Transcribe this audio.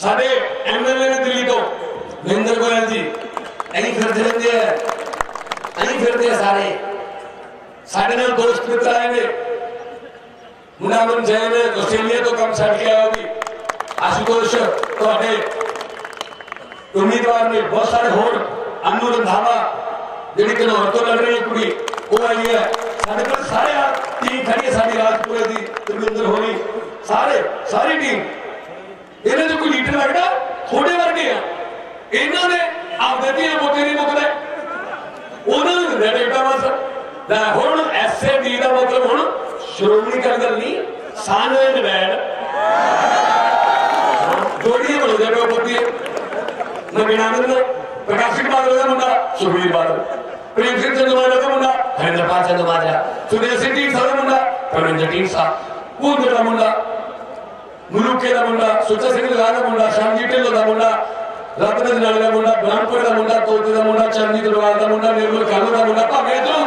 साढ़े एमएलए ने दिल्ली तो महेंद्र गोयल जी ऐसी फिरते रहते हैं, ऐसी फिरते हैं सारे नाल दोस्त मित्र आए ने मुनामन जैन ऑस्ट्रेलिया तो कम छड़ के आया होगी आशुतोष तो उम्मीदवार ने बहुत सारे होर अनु रंधावा जी घनौर तो लड़ रही है कुड़ी वो आई है साढ़े पर सारे टीम खड़ी है साड़ी राजपुरे की तुरविंदर होनी सारी टीम इन्हें जो कोई लीडर लगता थोड़े वर्गे हैं इन्होंने आपदे धियां पोते नहीं मुकदे उन्होंने दिंदे टिकटां बस हुण एसएडी का मतलब हुण श्रोमणी अकाली दल नहीं सन एंड बैड जोड़ियां बनदे पे पोती नवीनानंद प्रकाश सिंह बादल का मुंडा सुखबीर बादल प्रेम सिंह चंदमाजरा का मुंडा हरिंदर पाल चंदमाजरा सुनील सिंह ढींडसा का मुंडा परमिंदर ढींडसा भूंदर का मुंडा मुलूके का मुंडा सुच्चा सिंह लगा का मुंडा श्यामजी ढिल्लों का मुंडा रतन जनाले का मुंडा ब्रह्मपुर का मुंडा तोते का मुंडा चरणजीत अग्रवाल का मुंडा निर्मल कालू का मुंडा भावे इधरों